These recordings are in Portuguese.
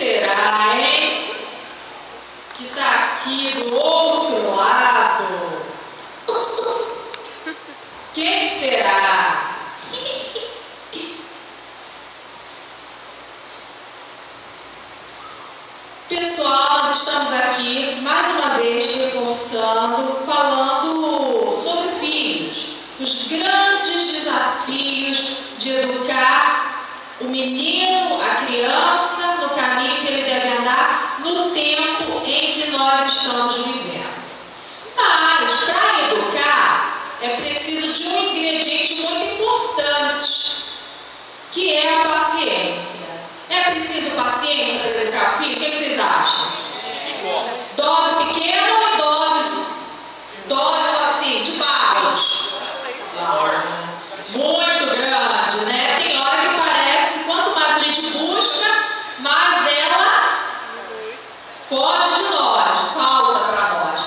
será, hein? Que tá aqui do outro lado. Quem será? Pessoal, nós estamos aqui mais uma vez reforçando, falando sobre filhos, os grandes desafios de educar o menino, a criança, no caminho que ele deve andar, no tempo em que nós estamos vivendo. Mas, para educar, é preciso de um ingrediente muito importante, que é a paciência. É preciso paciência para educar filho? O que vocês acham? Dose pequena ou doses assim, de baixo? Muito grande, né? Tem hora que parece que quanto mais a gente busca, mais ela foge de nós, falta para nós.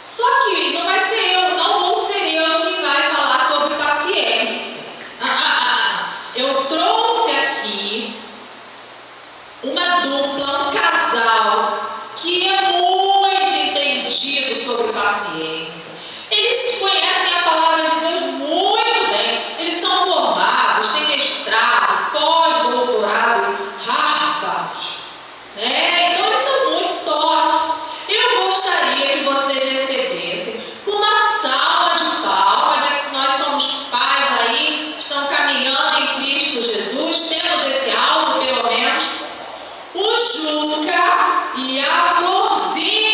Só que não vai ser eu, não vou ser eu quem vai falar sobre paciência. Eu trouxe aqui uma dupla, um casal que é muito entendido sobre paciência. Eles conhecem a palavra de Deus muito bem. Eles são formados, têm mestrado, pós-doutorado em Harvard, né? Então eles são muito top. Eu gostaria que vocês recebessem com uma salva de palmas, já que nós somos pais aí, estão caminhando em Cristo Jesus, temos esse alvo pelo menos, o Juca e a Florzinha.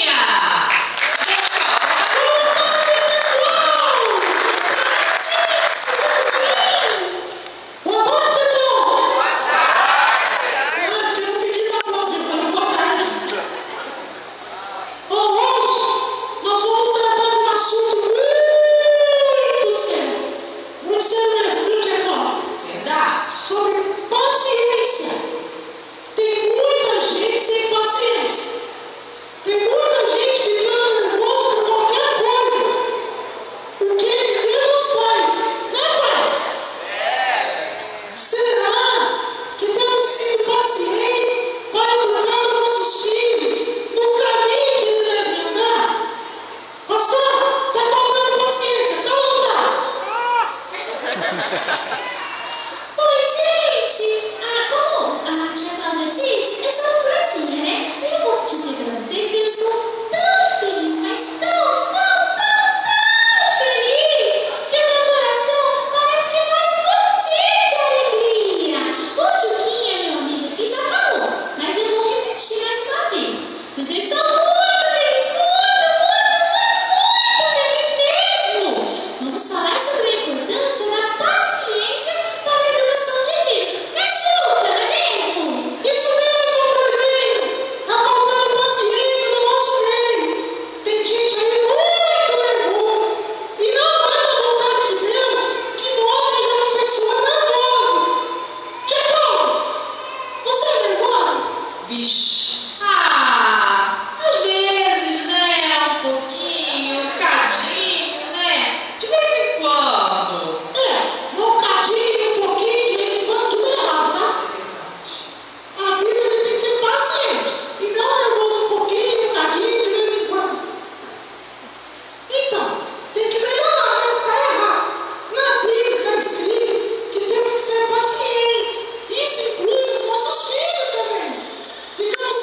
Ser pacientes. Isso inclui os nossos filhos também. Ficamos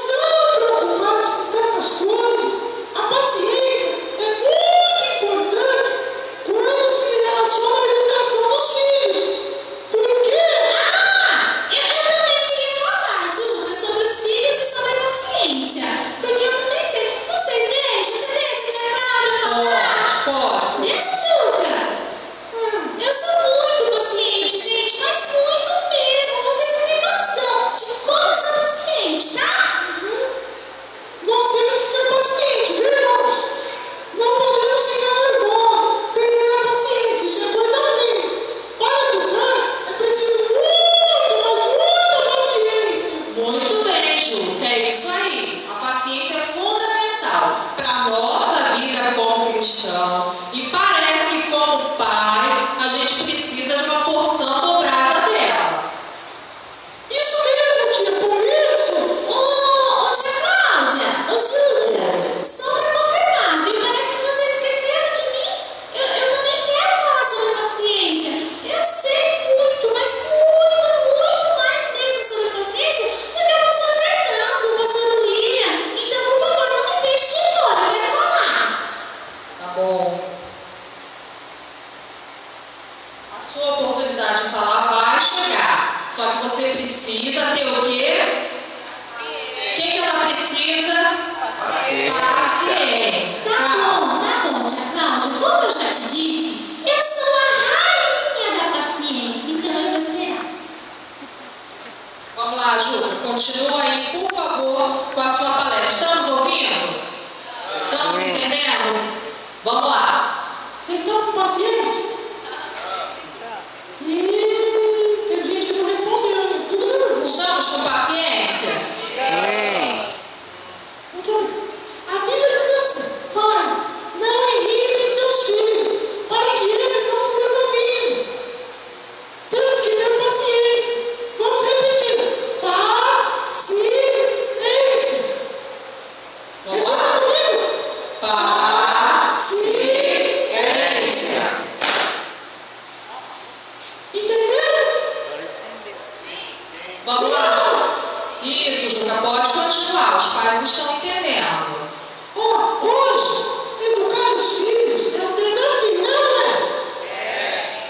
ter o quê? O que ela precisa? Paciência. Tá bom, tia Cláudia. Como eu já te disse, eu sou a rainha da paciência, então eu vou esperar. Vamos lá, Juca. Continua aí, por favor, com a sua palestra. Estamos ouvindo? Estamos entendendo? Vamos lá. Vocês estão com paciência? E tem gente que não respondeu, hein? Tudo nervoso. Estamos com paciência? Muito obrigado. A Bíblia diz assim: pais, não irritem seus filhos, para que eles não se desanimem. Temos que ter paciência. Vamos repetir: paciência. Vamos lá? Paciência. Entenderam? Vamos lá. Isso, Juca, pode continuar. Os pais estão entendendo. Hoje, educar os filhos é um desafio, não é?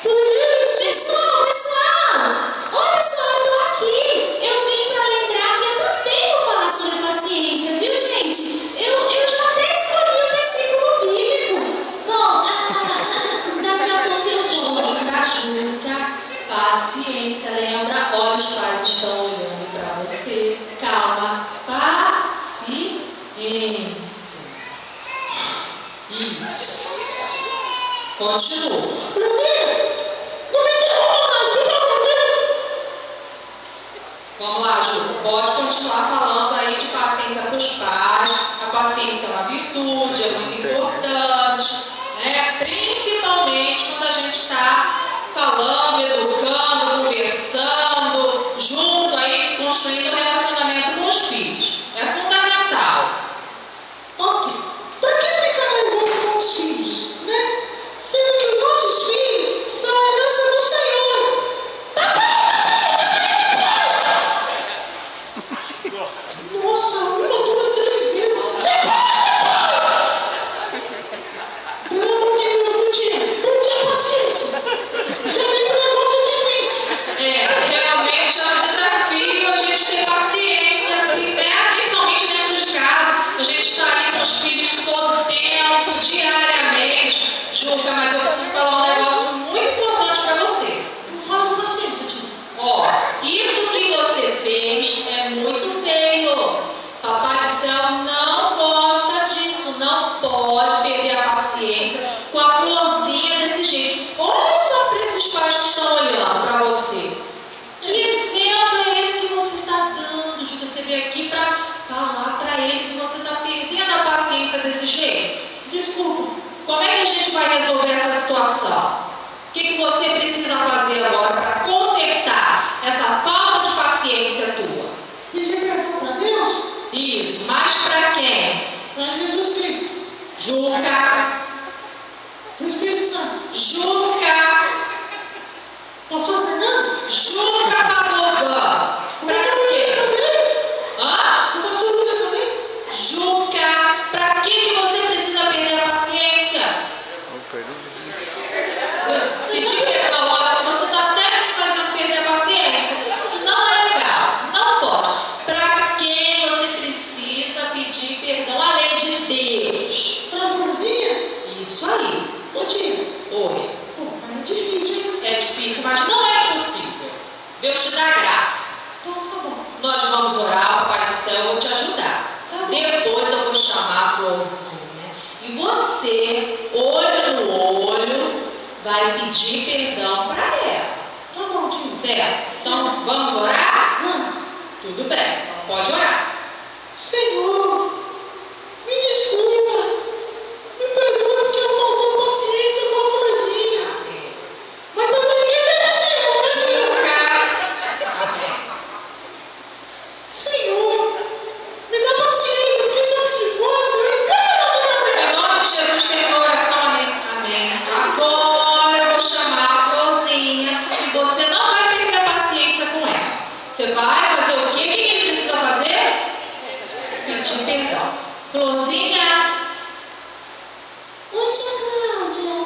Por isso, Pessoal! Ô pessoal, eu tô aqui. Eu vim pra lembrar que eu também vou falar sobre paciência, viu, gente? Eu já até escolhi o versículo bíblico. Bom, daqui a pouco eu vou. Juca, paciência, lembra? Olha, os pais estão olhando para você. Calma, paciência. Isso. Continua. Franzinha, não me interrompa mais, por favor, né? Vamos lá, Juca. Pode continuar falando aí de paciência para os pais. A paciência é uma virtude, é muito importante, né? Principalmente quando a gente está falando, educando, conversando, junto aí, construindo um relacionamento com os filhos. É fundamental. Ok. Pra que ficar nervoso com os filhos, né? Sendo que os nossos filhos são a herança do Senhor. Nossa, 1, 2, 3 vezes. Pelo amor de Deus, não tinha paciência. Já vi que o negócio é difícil. Realmente é um desafio a gente ter paciência, né? Principalmente dentro de casa. A gente está ali com os filhos todo o tempo, diariamente. Juca, mas eu preciso falar um negócio muito importante para você. Não fala de paciência, tia. Ó, isso que você fez é muito feio. Papai do céu não gosta disso. Não pode perder a paciência com a florzinha desse jeito. Olha só para esses pais que estão olhando para você. Que exemplo é esse que você está dando? De você vir aqui para falar para eles e você está perdendo a paciência desse jeito? Desculpa. Como é que a gente vai resolver essa situação? O que você precisa fazer agora para consertar essa falta de paciência tua? Pedir perdão para Deus? Isso, mas para quem? Para Jesus Cristo. Juca, Para o Espírito Santo. Juca, Pastor Fernando? Juca Padovan. Para quê? Hã? O pastor Lula também? Juca, para que você precisa perder a paciência? Pedir perdão, olha, você está até me fazendo perder a paciência. Isso não é legal, não pode. Para quem você precisa pedir perdão? A lei de Deus. Para a florzinha? Isso aí. Ô tia. Oi. Pô, mas é difícil, hein? É difícil, mas não é impossível. Deus te dá graça. Então tá bom. Nós vamos orar, Papai do céu, eu vou te ajudar. Depois eu vou chamar a florzinha. E você, olho no olho, vai pedir perdão para ela. Tá bom, tia. Certo? Então, vamos orar? Vamos. Tudo bem, pode orar. Senhor, me desculpa. Me perdoa porque eu faltou paciência com a florzinha. Mas também ele é Senhor, né, Senhor? Senhor, me dá paciência, porque se eu pedir força, eu escrevo Em nome de Jesus, tem oração, amém. Amém. Agora eu vou chamar a florzinha e você não vai perder a paciência com ela. Você vai fazer o quê? O que ele precisa fazer? Pedir perdão. Florzinha. Oi, tia Cláudia.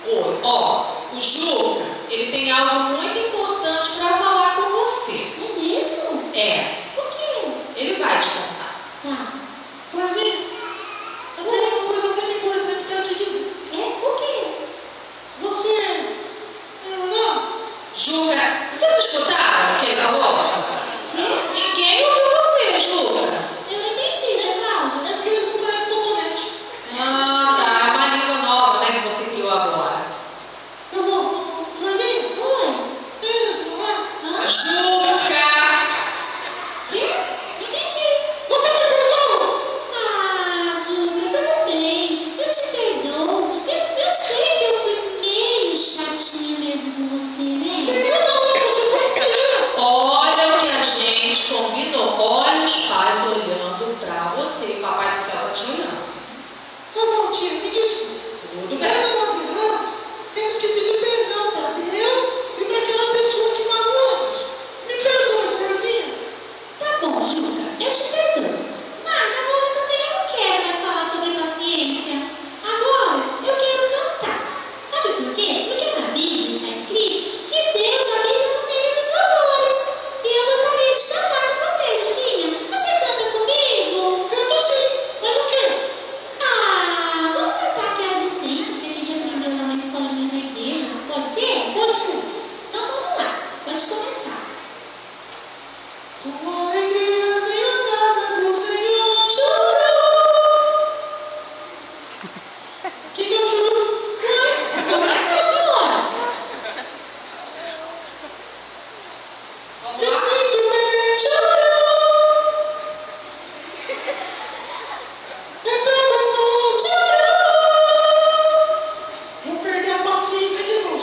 Oi. Ó, o Juca, ele tem algo muito importante para falar com você. É mesmo? combinou. Olha os pais olhando para você. O Papai do Céu está te olhando. Tá bom, tia, me desculpa. Tudo bem. Quando nós erramos, temos que pedir perdão para Deus e para aquela pessoa que magoamos. Me perdoe, Florzinha. Tá bom, Juca, eu te perdoo. Mas agora também eu não quero mais falar sobre paciência. Agora eu quero cantar. Sabe por quê? Porque na Bíblia está escrito que Deus habita no meio dos louvores. E eu gostaria de cantar com você, Juquinha. Você canta comigo? Canto sim, mas o quê? Ah, vamos cantar aquela de sempre que a gente aprendeu lá na escolinha da igreja. Pode ser? Pode ser. Então vamos lá, pode começar. Com alegria vem a casa do Senhor. Churu! Que é o churu? Como é que eu voz? Me sinto bem. É tão gostoso. Vou perder a paciência de novo.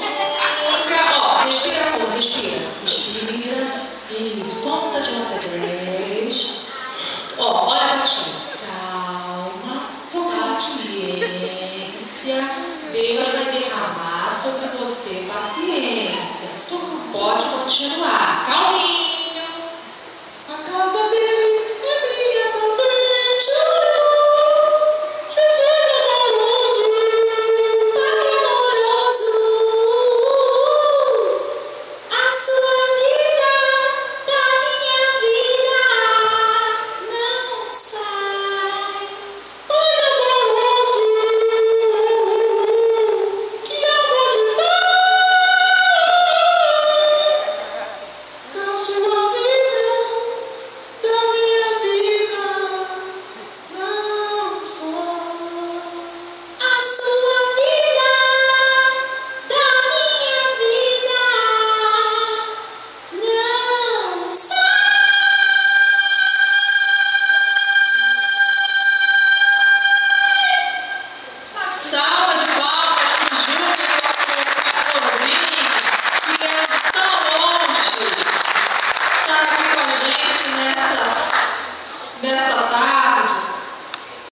Ó, respira fundo, respira. Respira. Isso, conta de 1 até 10. Ó, olha pra ti. Calma, paciência. Deus vai derramar sobre você paciência. Pode continuar. Calminho. A casa dele é minha também. Jesus amoroso. Pai amoroso, a sua vida da minha vida não sai. Pai amoroso. Que amor de pai. Da sua vida, da minha vida, não sai. A sua vida da minha vida não sai. Uma salva de palmas para o Júnior e a Florzinha, que vieram de tão longe estar aqui com a gente nessa tarde.